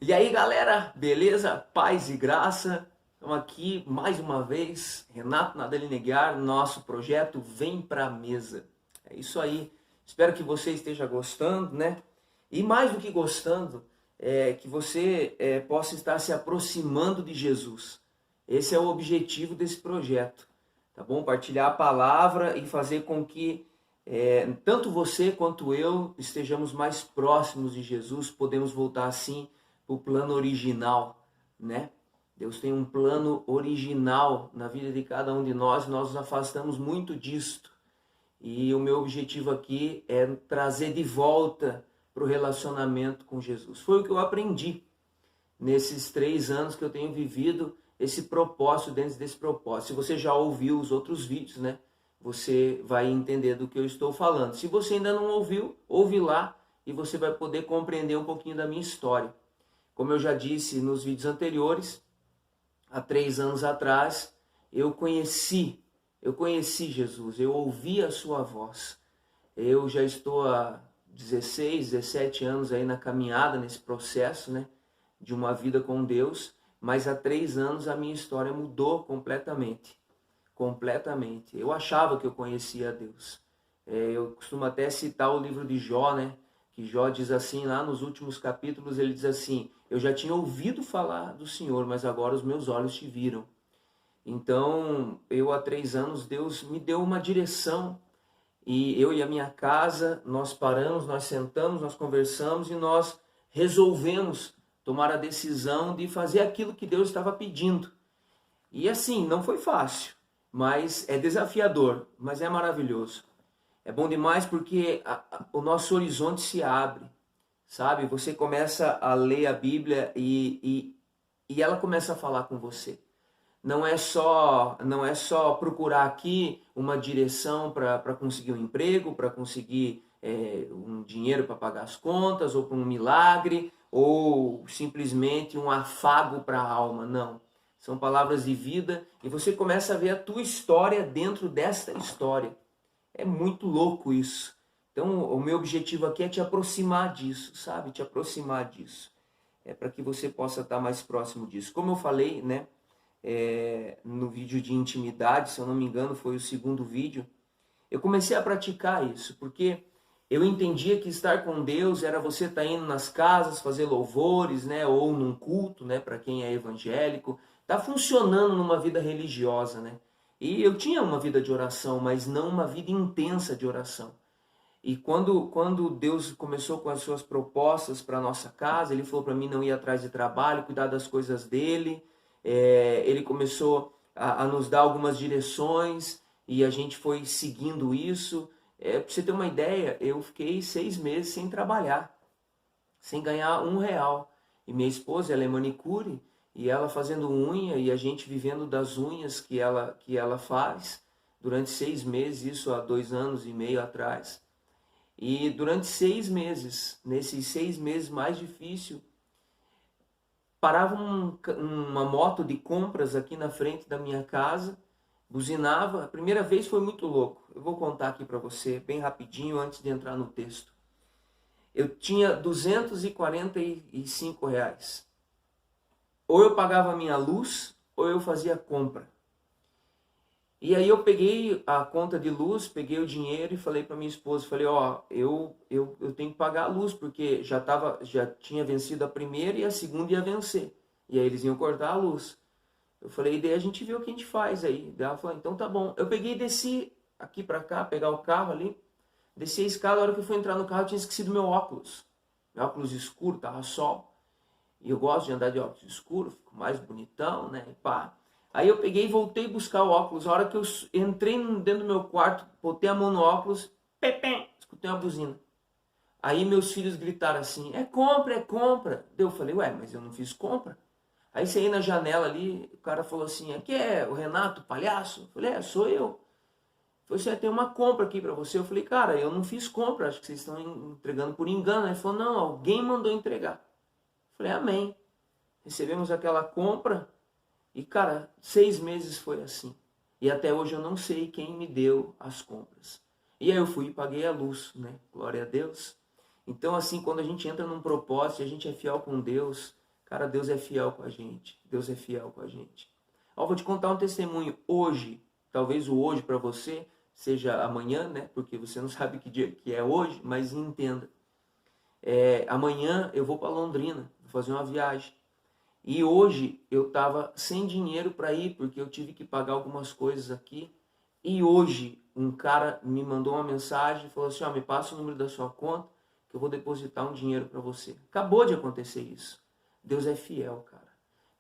E aí, galera, beleza? Paz e graça. Estamos aqui mais uma vez, Renato Nadalini Guiar, nosso projeto Vem Pra Mesa. É isso aí. Espero que você esteja gostando, né? E mais do que gostando, que você possa estar se aproximando de Jesus. Esse é o objetivo desse projeto, tá bom? Partilhar a palavra e fazer com que tanto você quanto eu estejamos mais próximos de Jesus, podemos voltar assim o plano original, né? Deus tem um plano original na vida de cada um de nós nos afastamos muito disto. E o meu objetivo aqui é trazer de volta para o relacionamento com Jesus. Foi o que eu aprendi nesses 3 anos que eu tenho vivido esse propósito, dentro desse propósito. Se você já ouviu os outros vídeos, né? Você vai entender do que eu estou falando. Se você ainda não ouviu, ouve lá e você vai poder compreender um pouquinho da minha história. Como eu já disse nos vídeos anteriores, há 3 anos atrás, eu conheci Jesus, eu ouvi a sua voz. Eu já estou há 16, 17 anos aí na caminhada, nesse processo, né, de uma vida com Deus, mas há 3 anos a minha história mudou completamente. Completamente. Eu achava que eu conhecia a Deus. Eu costumo até citar o livro de Jó, né? Que Jó diz assim, lá nos últimos capítulos, ele diz assim: eu já tinha ouvido falar do Senhor, mas agora os meus olhos te viram. Então, eu há 3 anos, Deus me deu uma direção, e eu e a minha casa, nós paramos, nós sentamos, nós conversamos e nós resolvemos tomar a decisão de fazer aquilo que Deus estava pedindo. E assim, não foi fácil, mas é desafiador, mas é maravilhoso. É bom demais porque o nosso horizonte se abre, sabe? Você começa a ler a Bíblia e ela começa a falar com você. Não é só procurar aqui uma direção para conseguir um emprego, para conseguir um dinheiro para pagar as contas, ou para um milagre, ou simplesmente um afago para a alma. Não. São palavras de vida e você começa a ver a tua história dentro desta história. É muito louco isso. Então, o meu objetivo aqui é te aproximar disso, sabe? Te aproximar disso. É para que você possa estar mais próximo disso. Como eu falei, né? No vídeo de intimidade, se eu não me engano, foi o segundo vídeo. Eu comecei a praticar isso, porque eu entendia que estar com Deus era você estar indo nas casas, fazer louvores, né? Ou num culto, né? Para quem é evangélico. Tá funcionando numa vida religiosa, né? E eu tinha uma vida de oração, mas não uma vida intensa de oração. E quando Deus começou com as suas propostas para a nossa casa, Ele falou para mim não ir atrás de trabalho, cuidar das coisas dele. Ele começou a nos dar algumas direções e a gente foi seguindo isso. Para você ter uma ideia, eu fiquei 6 meses sem trabalhar, sem ganhar R$ 1. E minha esposa, ela é manicure, e ela fazendo unha e a gente vivendo das unhas que ela faz durante 6 meses, isso há 2 anos e meio atrás. E durante 6 meses, nesses 6 meses mais difícil, parava uma moto de compras aqui na frente da minha casa, buzinava. A primeira vez foi muito louco. Eu vou contar aqui para você, bem rapidinho, antes de entrar no texto. Eu tinha R$ 245. Ou eu pagava a minha luz, ou eu fazia compra. E aí eu peguei a conta de luz, peguei o dinheiro e falei para minha esposa, falei, eu tenho que pagar a luz, porque já tinha vencido a primeira e a segunda ia vencer. E aí eles iam cortar a luz. Eu falei, daí a gente vê o que a gente faz aí. Daí ela falou, então tá bom. Eu peguei e desci aqui para cá, pegar o carro ali, desci a escada, a hora que eu fui entrar no carro eu tinha esquecido meu óculos. Meu óculos escuro, tava sol. E eu gosto de andar de óculos escuros, fico mais bonitão, né? E pá. Aí eu peguei e voltei a buscar o óculos. A hora que eu entrei dentro do meu quarto, botei a mão no óculos, pepém, escutei uma buzina. Aí meus filhos gritaram assim, é compra, é compra. Daí eu falei, ué, mas eu não fiz compra. Aí saí na janela ali, o cara falou assim, aqui é o Renato, palhaço? Eu falei, sou eu. Ele falou assim, tem uma compra aqui pra você. Eu falei, cara, eu não fiz compra, acho que vocês estão entregando por engano. Ele falou, não, alguém mandou entregar. Eu falei, amém. Recebemos aquela compra. E, cara, 6 meses foi assim. E até hoje eu não sei quem me deu as compras. E aí eu fui e paguei a luz, né? Glória a Deus. Então, assim, quando a gente entra num propósito, a gente é fiel com Deus, Cara, Deus é fiel com a gente. Deus é fiel com a gente. Ó, vou te contar um testemunho hoje. Talvez o hoje para você seja amanhã, né? Porque você não sabe que dia que é hoje, mas entenda. Amanhã eu vou para Londrina, vou fazer uma viagem. E hoje eu estava sem dinheiro para ir, porque eu tive que pagar algumas coisas aqui. E hoje um cara me mandou uma mensagem e falou assim, ó, me passa o número da sua conta, que eu vou depositar um dinheiro para você. Acabou de acontecer isso. Deus é fiel, cara.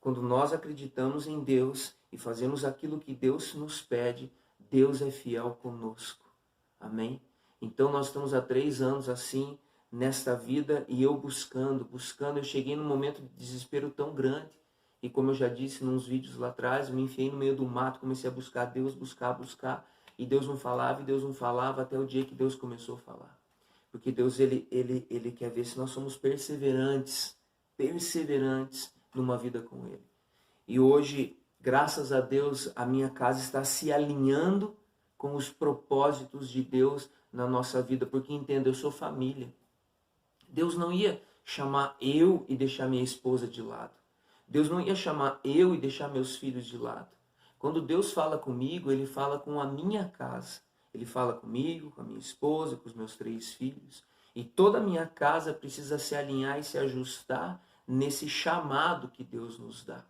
Quando nós acreditamos em Deus e fazemos aquilo que Deus nos pede, Deus é fiel conosco. Amém? Então nós estamos há 3 anos assim, nesta vida, e eu buscando. Eu cheguei num momento de desespero tão grande, e como eu já disse nos vídeos lá atrás, me enfiei no meio do mato, comecei a buscar Deus, buscar, e Deus não falava, até o dia que Deus começou a falar. Porque Deus, ele quer ver se nós somos perseverantes numa vida com Ele. E hoje, graças a Deus, a minha casa está se alinhando com os propósitos de Deus na nossa vida, porque entenda, eu sou família. Deus não ia chamar eu e deixar minha esposa de lado. Deus não ia chamar eu e deixar meus filhos de lado. Quando Deus fala comigo, Ele fala com a minha casa. Ele fala comigo, com a minha esposa, com os meus 3 filhos. E toda a minha casa precisa se alinhar e se ajustar nesse chamado que Deus nos dá.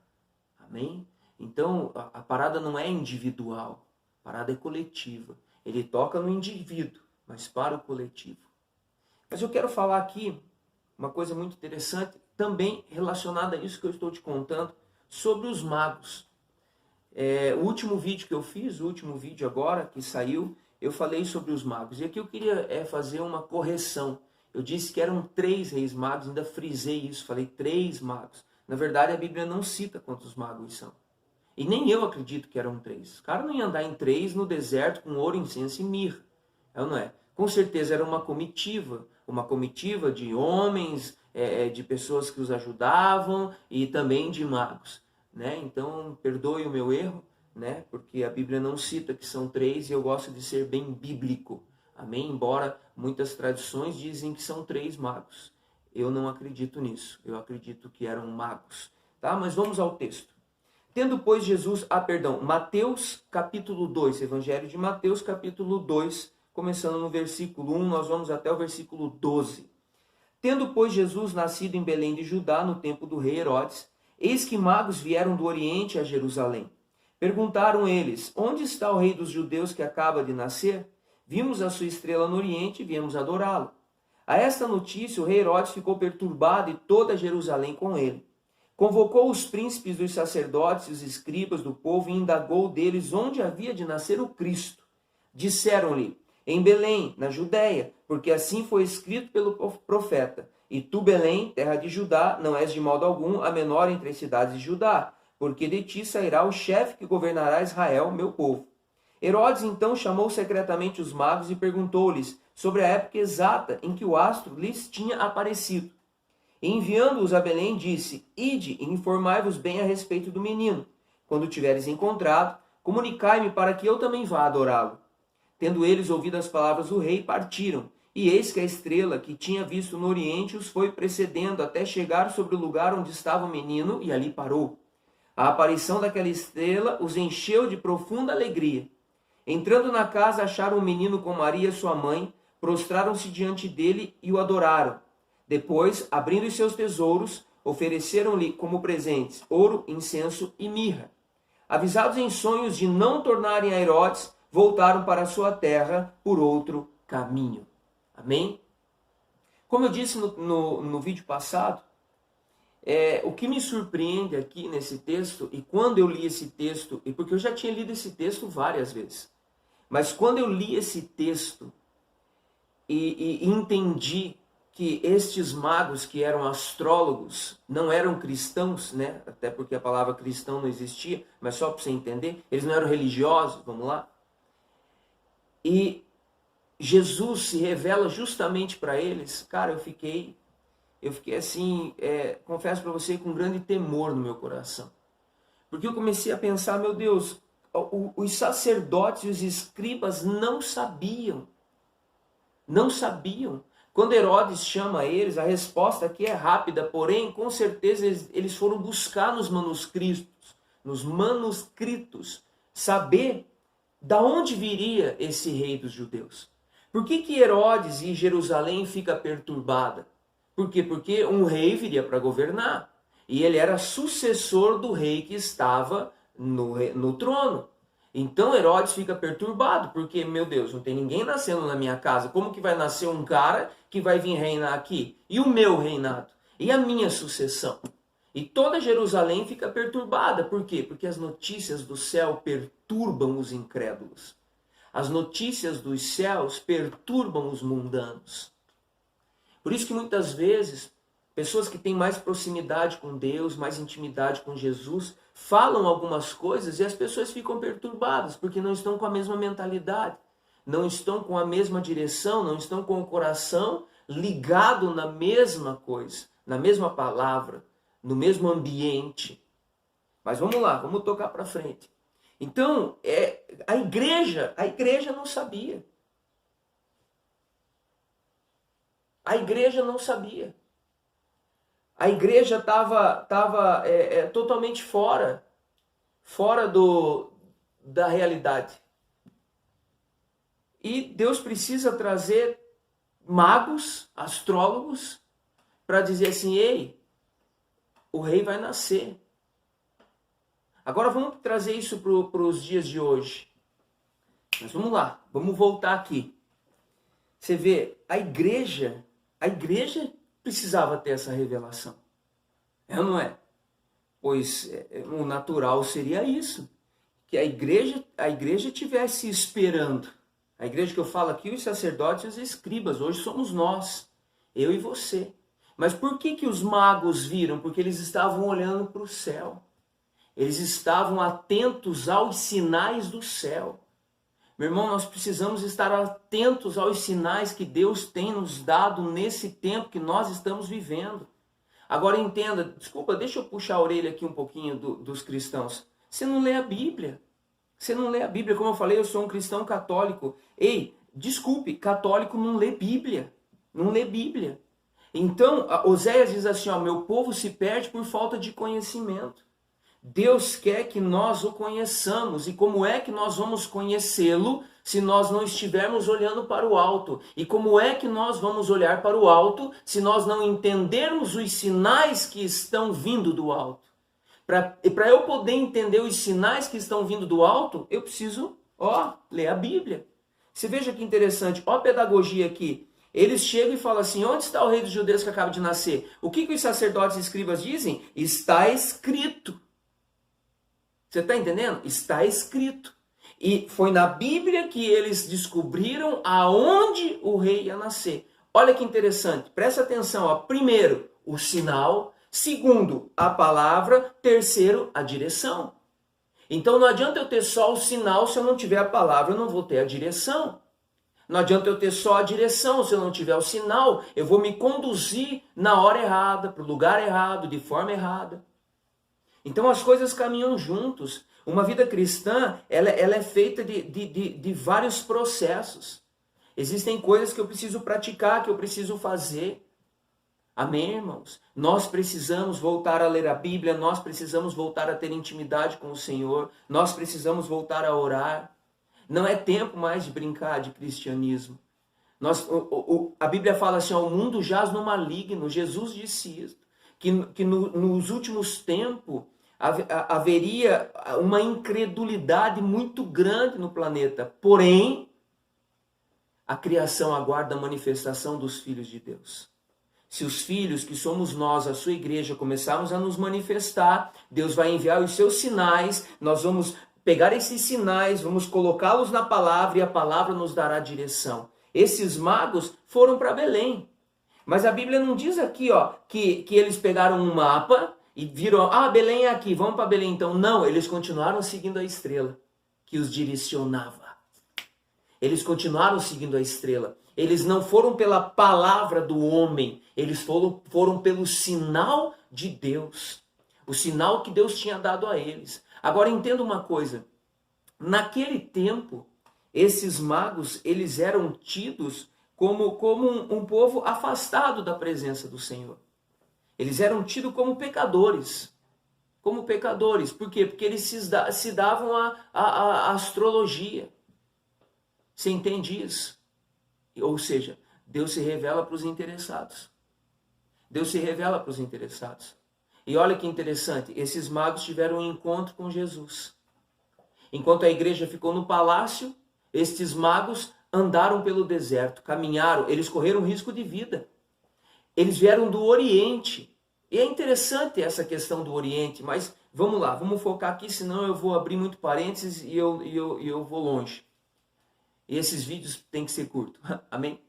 Amém? Então, a parada não é individual. A parada é coletiva. Ele toca no indivíduo, mas para o coletivo. Mas eu quero falar aqui uma coisa muito interessante, também relacionada a isso que eu estou te contando, sobre os magos. O último vídeo que eu fiz, o último vídeo agora que saiu, eu falei sobre os magos. E aqui eu queria fazer uma correção. Eu disse que eram 3 reis magos, ainda frisei isso, falei 3 magos. Na verdade, a Bíblia não cita quantos magos são. E nem eu acredito que eram 3. O cara não ia andar em 3 no deserto com ouro, incenso e mirra. É ou não é? Com certeza era uma comitiva de homens, de pessoas que os ajudavam e também de magos. Né? Então, perdoe o meu erro, né? Porque a Bíblia não cita que são 3 e eu gosto de ser bem bíblico. Amém? Embora muitas tradições dizem que são 3 magos. Eu não acredito nisso. Eu acredito que eram magos. Tá? Mas vamos ao texto. Tendo, pois, Jesus... Mateus capítulo 2. Evangelho de Mateus capítulo 2. Começando no versículo 1, nós vamos até o versículo 12. Tendo, pois, Jesus nascido em Belém de Judá, no tempo do rei Herodes, eis que magos vieram do Oriente a Jerusalém. Perguntaram eles, onde está o rei dos judeus que acaba de nascer? Vimos a sua estrela no Oriente e viemos adorá-lo. A esta notícia o rei Herodes ficou perturbado e toda Jerusalém com ele. Convocou os príncipes dos sacerdotes e os escribas do povo e indagou deles onde havia de nascer o Cristo. Disseram-lhe, em Belém, na Judéia, porque assim foi escrito pelo profeta. E tu, Belém, terra de Judá, não és de modo algum a menor entre as cidades de Judá, porque de ti sairá o chefe que governará Israel, meu povo. Herodes então chamou secretamente os magos e perguntou-lhes sobre a época exata em que o astro lhes tinha aparecido. E enviando-os a Belém, disse, ide e informai-vos bem a respeito do menino. Quando o tiveres encontrado, comunicai-me para que eu também vá adorá-lo. Tendo eles ouvido as palavras do rei, partiram. E eis que a estrela que tinha visto no Oriente os foi precedendo até chegar sobre o lugar onde estava o menino e ali parou. A aparição daquela estrela os encheu de profunda alegria. Entrando na casa, acharam o menino com Maria, sua mãe, prostraram-se diante dele e o adoraram. Depois, abrindo os seus tesouros, ofereceram-lhe como presentes ouro, incenso e mirra. Avisados em sonhos de não tornarem a Herodes, voltaram para a sua terra por outro caminho. Amém? Como eu disse no vídeo passado, o que me surpreende aqui nesse texto, e quando eu li esse texto, e porque eu já tinha lido esse texto várias vezes, mas quando eu li esse texto e entendi que estes magos que eram astrólogos não eram cristãos, né? Até porque a palavra cristão não existia, mas só para você entender, eles não eram religiosos, vamos lá. E Jesus se revela justamente para eles. Cara, eu fiquei assim, confesso para você, com grande temor no meu coração. Porque eu comecei a pensar, meu Deus, os sacerdotes e os escribas não sabiam. Quando Herodes chama eles, a resposta aqui é rápida, porém, com certeza eles foram buscar nos manuscritos, saber da onde viria esse rei dos judeus. Por que Herodes em Jerusalém fica perturbada? Por quê? Porque um rei viria para governar. E ele era sucessor do rei que estava no trono. Então Herodes fica perturbado, porque, meu Deus, não tem ninguém nascendo na minha casa. Como que vai nascer um cara que vai vir reinar aqui? E o meu reinado? E a minha sucessão? E toda Jerusalém fica perturbada. Por quê? Porque as notícias do céu perturbam os incrédulos. As notícias dos céus perturbam os mundanos. Por isso que muitas vezes, pessoas que têm mais proximidade com Deus, mais intimidade com Jesus, falam algumas coisas e as pessoas ficam perturbadas, porque não estão com a mesma mentalidade, não estão com a mesma direção, não estão com o coração ligado na mesma coisa, na mesma palavra, no mesmo ambiente. Mas vamos lá, vamos tocar para frente. Então, a igreja não sabia. A igreja não sabia. A igreja estava totalmente fora da realidade. E Deus precisa trazer magos, astrólogos, para dizer assim, ei, o rei vai nascer. Agora vamos trazer isso para os dias de hoje. Mas vamos lá, vamos voltar aqui. Você vê, a igreja precisava ter essa revelação. É ou não é? Pois o natural seria isso. Que a igreja tivesse esperando. A igreja que eu falo aqui, os sacerdotes e os escribas, hoje somos nós, eu e você. Mas por que os magos viram? Porque eles estavam olhando para o céu. Eles estavam atentos aos sinais do céu. Meu irmão, nós precisamos estar atentos aos sinais que Deus tem nos dado nesse tempo que nós estamos vivendo. Agora entenda, desculpa, deixa eu puxar a orelha aqui um pouquinho dos cristãos. Você não lê a Bíblia. Você não lê a Bíblia. Como eu falei, eu sou um cristão católico. Ei, desculpe, católico não lê Bíblia. Não lê Bíblia. Então, Oséias diz assim, ó, meu povo se perde por falta de conhecimento. Deus quer que nós o conheçamos. E como é que nós vamos conhecê-lo se nós não estivermos olhando para o alto? E como é que nós vamos olhar para o alto se nós não entendermos os sinais que estão vindo do alto? Para eu poder entender os sinais que estão vindo do alto, eu preciso, ler a Bíblia. Você veja que interessante, a pedagogia aqui. Eles chegam e falam assim, onde está o rei dos judeus que acaba de nascer? O que os sacerdotes e escribas dizem? Está escrito. Você está entendendo? Está escrito. E foi na Bíblia que eles descobriram aonde o rei ia nascer. Olha que interessante, presta atenção. Ó. Primeiro, o sinal. Segundo, a palavra. Terceiro, a direção. Então não adianta eu ter só o sinal, se eu não tiver a palavra, eu não vou ter a direção. Não adianta eu ter só a direção, se eu não tiver o sinal, eu vou me conduzir na hora errada, para o lugar errado, de forma errada. Então as coisas caminham juntos. Uma vida cristã, ela é feita de vários processos. Existem coisas que eu preciso praticar, que eu preciso fazer. Amém, irmãos? Nós precisamos voltar a ler a Bíblia, nós precisamos voltar a ter intimidade com o Senhor, nós precisamos voltar a orar. Não é tempo mais de brincar de cristianismo. A Bíblia fala assim, ó, o mundo jaz no maligno. Jesus disse isso, que nos últimos tempos haveria uma incredulidade muito grande no planeta. Porém, a criação aguarda a manifestação dos filhos de Deus. Se os filhos, que somos nós, a sua igreja, começarmos a nos manifestar, Deus vai enviar os seus sinais, nós vamos pegar esses sinais, vamos colocá-los na palavra e a palavra nos dará direção. Esses magos foram para Belém. Mas a Bíblia não diz aqui, ó, que eles pegaram um mapa e viram, Belém é aqui, vamos para Belém então. Não, eles continuaram seguindo a estrela que os direcionava. Eles continuaram seguindo a estrela. Eles não foram pela palavra do homem, eles foram pelo sinal de Deus. O sinal que Deus tinha dado a eles. Agora entenda uma coisa, naquele tempo, esses magos, eles eram tidos como um povo afastado da presença do Senhor. Eles eram tidos como pecadores. Como pecadores. Por quê? Porque eles se davam à astrologia. Você entende isso? Ou seja, Deus se revela para os interessados. Deus se revela para os interessados. E olha que interessante, esses magos tiveram um encontro com Jesus. Enquanto a igreja ficou no palácio, estes magos andaram pelo deserto, caminharam, eles correram risco de vida. Eles vieram do Oriente. E é interessante essa questão do Oriente, mas vamos lá, vamos focar aqui, senão eu vou abrir muito parênteses e eu vou longe. E esses vídeos têm que ser curtos, amém?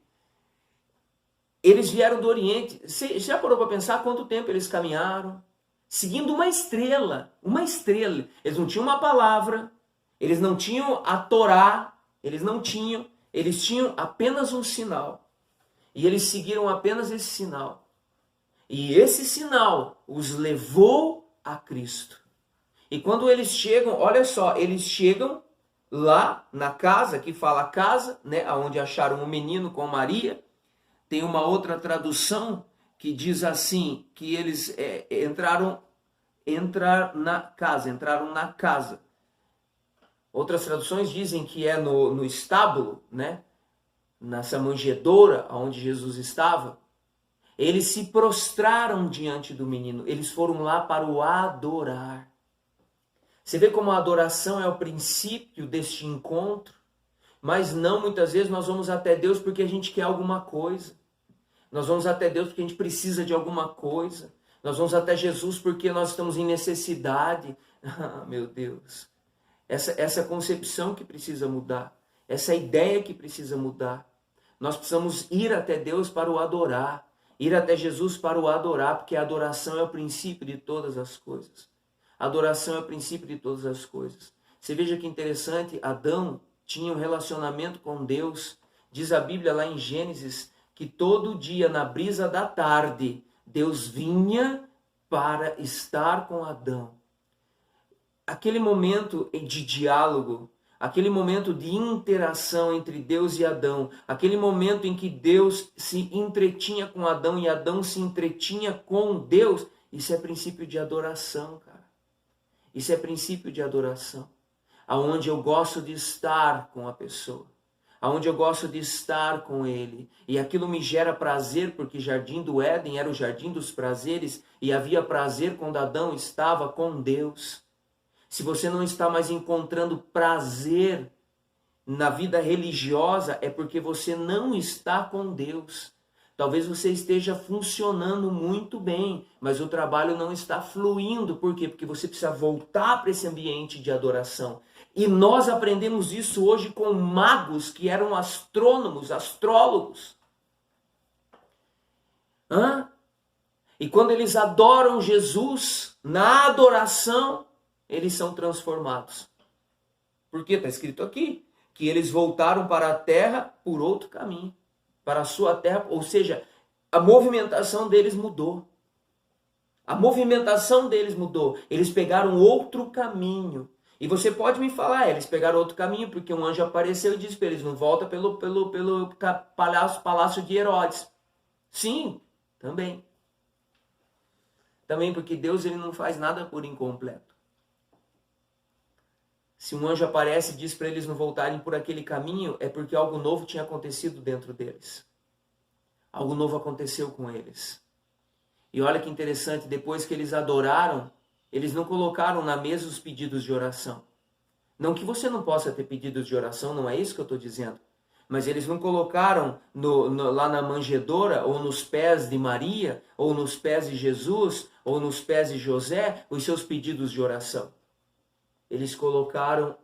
Eles vieram do Oriente. Você já parou para pensar quanto tempo eles caminharam? Seguindo uma estrela, uma estrela. Eles não tinham uma palavra, eles não tinham a Torá, eles tinham apenas um sinal. E eles seguiram apenas esse sinal. E esse sinal os levou a Cristo. E quando eles chegam, olha só, eles chegam lá na casa, que fala casa, né, onde acharam um menino com Maria. Tem uma outra tradução que diz assim, que eles entraram na casa. Outras traduções dizem que é no estábulo, né? Nessa manjedoura onde Jesus estava. Eles se prostraram diante do menino. Eles foram lá para o adorar. Você vê como a adoração é o princípio deste encontro? Mas não, muitas vezes nós vamos até Deus porque a gente quer alguma coisa. Nós vamos até Deus porque a gente precisa de alguma coisa. Nós vamos até Jesus porque nós estamos em necessidade. Ah, meu Deus. Essa concepção que precisa mudar. Essa ideia que precisa mudar. Nós precisamos ir até Deus para o adorar. Ir até Jesus para o adorar, porque a adoração é o princípio de todas as coisas. A adoração é o princípio de todas as coisas. Você veja que interessante, Adão tinha um relacionamento com Deus. Diz a Bíblia lá em Gênesis que todo dia, na brisa da tarde, Deus vinha para estar com Adão. Aquele momento de diálogo, aquele momento de interação entre Deus e Adão, aquele momento em que Deus se entretinha com Adão e Adão se entretinha com Deus, isso é princípio de adoração, cara. Isso é princípio de adoração. Aonde eu gosto de estar com a pessoa. Aonde eu gosto de estar com ele. E aquilo me gera prazer, porque Jardim do Éden era o jardim dos prazeres, e havia prazer quando Adão estava com Deus. Se você não está mais encontrando prazer na vida religiosa, é porque você não está com Deus. Talvez você esteja funcionando muito bem, mas o trabalho não está fluindo. Por quê? Porque você precisa voltar para esse ambiente de adoração. E nós aprendemos isso hoje com magos que eram astrônomos, astrólogos. E quando eles adoram Jesus, na adoração, eles são transformados. Porque está escrito aqui que eles voltaram para a terra por outro caminho. Para a sua terra, ou seja, a movimentação deles mudou. A movimentação deles mudou. Eles pegaram outro caminho. E você pode me falar, eles pegaram outro caminho porque um anjo apareceu e disse para eles, não volta pelo palácio de Herodes. Sim, também. Também porque Deus ele não faz nada por incompleto. Se um anjo aparece e diz para eles não voltarem por aquele caminho, é porque algo novo tinha acontecido dentro deles. Algo novo aconteceu com eles. E olha que interessante, depois que eles adoraram, eles não colocaram na mesa os pedidos de oração. Não que você não possa ter pedidos de oração, não é isso que eu estou dizendo. Mas eles não colocaram lá na manjedoura, ou nos pés de Maria, ou nos pés de Jesus, ou nos pés de José, os seus pedidos de oração. Eles colocaram,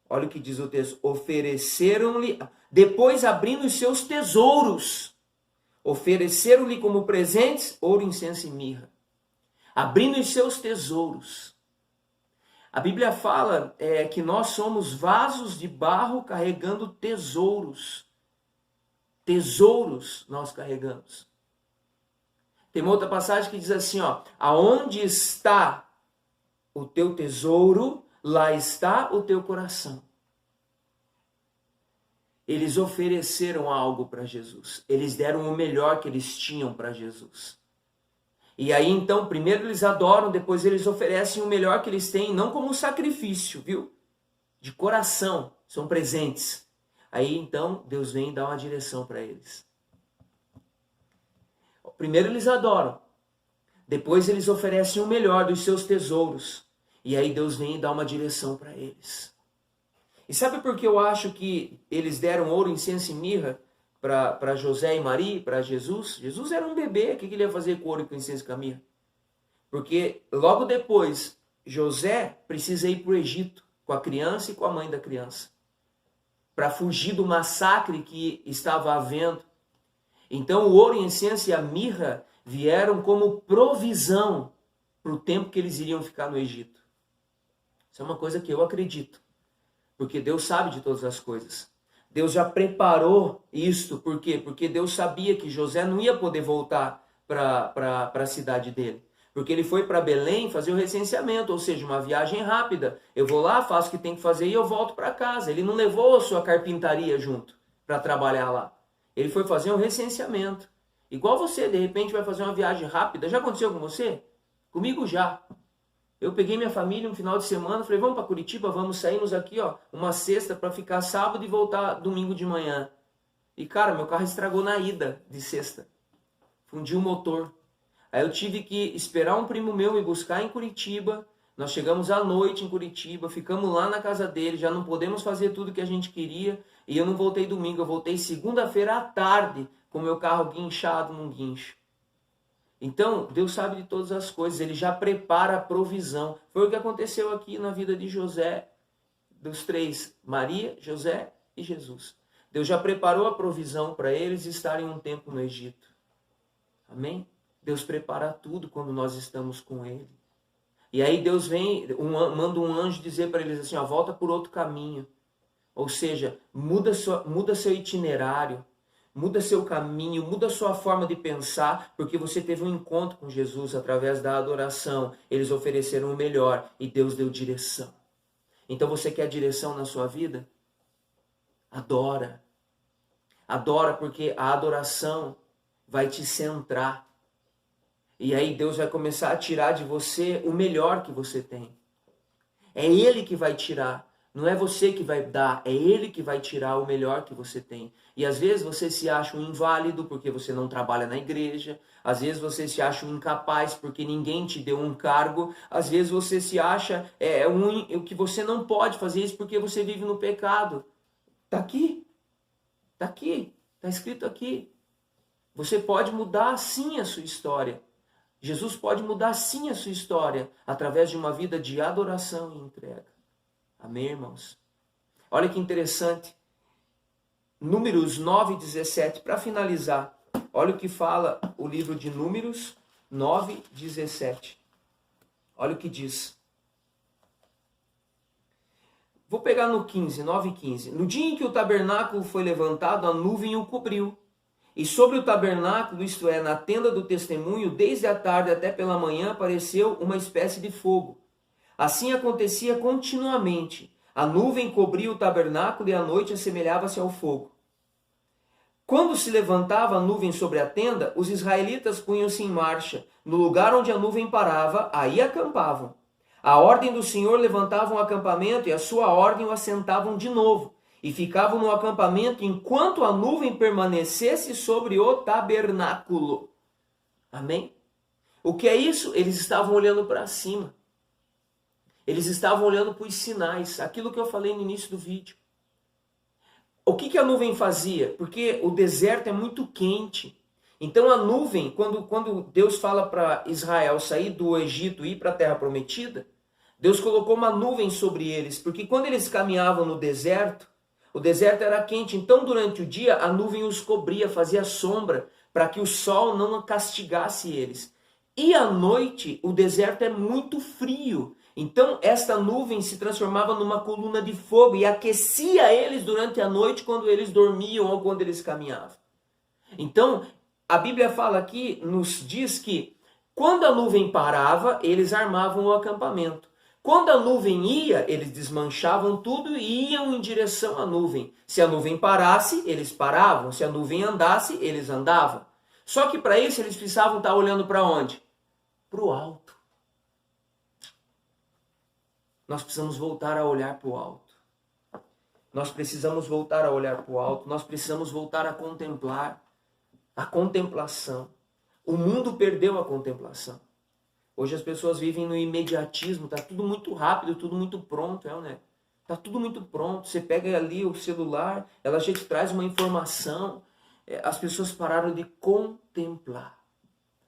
olha o que diz o texto, ofereceram-lhe, depois abrindo os seus tesouros, ofereceram-lhe como presentes ouro, incenso e mirra. Abrindo os seus tesouros. A Bíblia fala que nós somos vasos de barro carregando tesouros. Tesouros nós carregamos. Tem uma outra passagem que diz assim, aonde está o teu tesouro, lá está o teu coração. eles ofereceram algo para Jesus. Eles deram o melhor que eles tinham para Jesus. E aí então, primeiro eles adoram, depois eles oferecem o melhor que eles têm, não como um sacrifício, viu? De coração, são presentes. Aí então, Deus vem dar uma direção para eles. Primeiro eles adoram, depois eles oferecem o melhor dos seus tesouros. E aí Deus vem e dá uma direção para eles. E sabe por que eu acho que eles deram ouro, incenso e mirra para José e Maria, para Jesus? Jesus era um bebê, o que ele ia fazer com ouro, com incenso e com a mirra? Porque logo depois, José precisa ir para o Egito com a criança e com a mãe da criança, para fugir do massacre que estava havendo. Então o ouro, o incenso e a mirra vieram como provisão para o tempo que eles iriam ficar no Egito. Isso é uma coisa que eu acredito, porque Deus sabe de todas as coisas. Deus já preparou isto, por quê? Porque Deus sabia que José não ia poder voltar para a cidade dele. Porque ele foi para Belém fazer o recenseamento, ou seja, uma viagem rápida. Eu vou lá, faço o que tem que fazer e eu volto para casa. Ele não levou a sua carpintaria junto para trabalhar lá. Ele foi fazer um recenseamento. Igual você, de repente, vai fazer uma viagem rápida. Já aconteceu com você? Comigo já. Eu peguei minha família um final de semana, falei, vamos para Curitiba, vamos sairmos aqui, ó, uma sexta para ficar sábado e voltar domingo de manhã. E cara, meu carro estragou na ida de sexta. Fundiu o motor. Aí eu tive que esperar um primo meu me buscar em Curitiba. Nós chegamos à noite em Curitiba, ficamos lá na casa dele, já não podemos fazer tudo que a gente queria. E eu não voltei domingo, eu voltei segunda-feira à tarde com meu carro guinchado num guincho. Então, Deus sabe de todas as coisas, Ele já prepara a provisão. Foi o que aconteceu aqui na vida de José, dos três, Maria, José e Jesus. Deus já preparou a provisão para eles estarem um tempo no Egito. Amém? Deus prepara tudo quando nós estamos com Ele. E aí Deus vem, manda um anjo dizer para eles assim, ó, volta por outro caminho. Ou seja, muda seu itinerário. Muda seu caminho, muda sua forma de pensar, porque você teve um encontro com Jesus através da adoração. Eles ofereceram o melhor e Deus deu direção. Então você quer direção na sua vida? Adora. Adora, porque a adoração vai te centrar. E aí Deus vai começar a tirar de você o melhor que você tem. É Ele que vai tirar. Não é você que vai dar, é Ele que vai tirar o melhor que você tem. E às vezes você se acha um inválido porque você não trabalha na igreja. Às vezes você se acha um incapaz porque ninguém te deu um cargo. Às vezes você se acha que você não pode fazer isso porque você vive no pecado. Está aqui. Está aqui. Está escrito aqui. Você pode mudar sim a sua história. Jesus pode mudar sim a sua história através de uma vida de adoração e entrega. Amém, irmãos? Olha que interessante. Números 9 e 17, para finalizar. Olha o que fala o livro de Números 9, 17. Olha o que diz. Vou pegar no 15, 9 e 15. No dia em que o tabernáculo foi levantado, a nuvem o cobriu. E sobre o tabernáculo, isto é, na tenda do testemunho, desde a tarde até pela manhã, apareceu uma espécie de fogo. Assim acontecia continuamente. A nuvem cobria o tabernáculo e a noite assemelhava-se ao fogo. Quando se levantava a nuvem sobre a tenda, os israelitas punham-se em marcha. No lugar onde a nuvem parava, aí acampavam. A ordem do Senhor levantavam o acampamento e a sua ordem o assentavam de novo. E ficavam no acampamento enquanto a nuvem permanecesse sobre o tabernáculo. Amém? O que é isso? Eles estavam olhando para cima. Eles estavam olhando para os sinais, aquilo que eu falei no início do vídeo. O que a nuvem fazia? Porque o deserto é muito quente. Então a nuvem, quando Deus fala para Israel sair do Egito e ir para a Terra Prometida, Deus colocou uma nuvem sobre eles, porque quando eles caminhavam no deserto, o deserto era quente, então durante o dia a nuvem os cobria, fazia sombra, para que o sol não castigasse eles. E à noite o deserto é muito frio. Então esta nuvem se transformava numa coluna de fogo e aquecia eles durante a noite quando eles dormiam ou quando eles caminhavam. Então a Bíblia fala aqui, nos diz que quando a nuvem parava, eles armavam o acampamento. Quando a nuvem ia, eles desmanchavam tudo e iam em direção à nuvem. Se a nuvem parasse, eles paravam. Se a nuvem andasse, eles andavam. Só que para isso eles precisavam estar olhando para onde? Para o alto. Nós precisamos voltar a olhar para o alto. Nós precisamos voltar a olhar para o alto. Nós precisamos voltar a contemplar. A contemplação. O mundo perdeu a contemplação. Hoje as pessoas vivem no imediatismo, tá tudo muito rápido, tudo muito pronto, né? Tá tudo muito pronto. Você pega ali o celular, ela já te traz uma informação. As pessoas pararam de contemplar.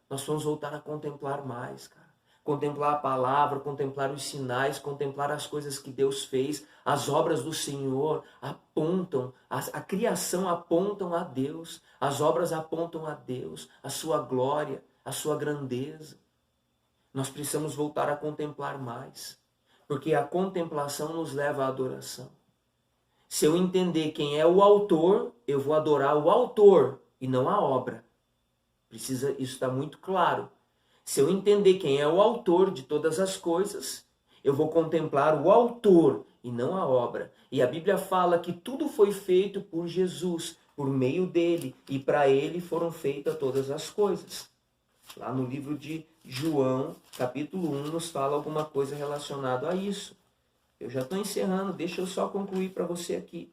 Nós vamos voltar a contemplar mais, cara. Contemplar a palavra, contemplar os sinais, contemplar as coisas que Deus fez. As obras do Senhor apontam, a criação apontam a Deus. As obras apontam a Deus, a sua glória, a sua grandeza. Nós precisamos voltar a contemplar mais, porque a contemplação nos leva à adoração. Se eu entender quem é o autor, eu vou adorar o autor e não a obra. Isso está muito claro. Se eu entender quem é o autor de todas as coisas, eu vou contemplar o autor e não a obra. E a Bíblia fala que tudo foi feito por Jesus, por meio dele, e para ele foram feitas todas as coisas. Lá no livro de João, capítulo 1, nos fala alguma coisa relacionada a isso. Eu já estou encerrando, deixa eu só concluir para você aqui.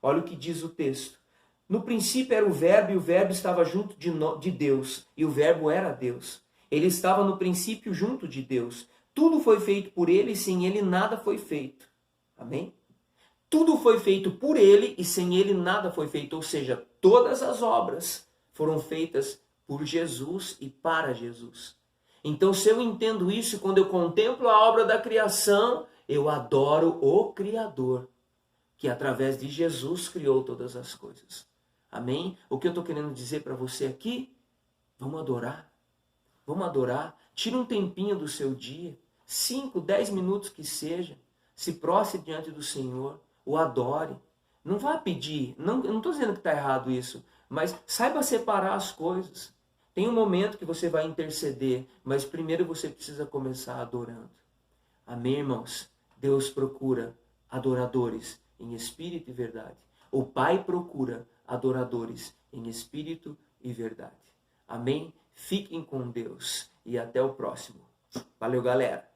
Olha o que diz o texto. No princípio era o Verbo, e o Verbo estava junto de Deus, e o Verbo era Deus. Ele estava no princípio junto de Deus. Tudo foi feito por ele, e sem ele nada foi feito. Amém? Tudo foi feito por ele, e sem ele nada foi feito. Ou seja, todas as obras foram feitas por Jesus e para Jesus. Então, se eu entendo isso, quando eu contemplo a obra da criação, eu adoro o Criador, que através de Jesus criou todas as coisas. Amém? O que eu estou querendo dizer para você aqui? Vamos adorar. Vamos adorar. Tira um tempinho do seu dia, 5, 10 minutos que seja. Se prostre diante do Senhor, o adore. Não vá pedir, não estou dizendo que está errado isso, mas saiba separar as coisas. Tem um momento que você vai interceder, mas primeiro você precisa começar adorando. Amém, irmãos? Deus procura adoradores em espírito e verdade. O Pai procura adoradores em espírito e verdade. Amém? Fiquem com Deus e até o próximo. Valeu, galera!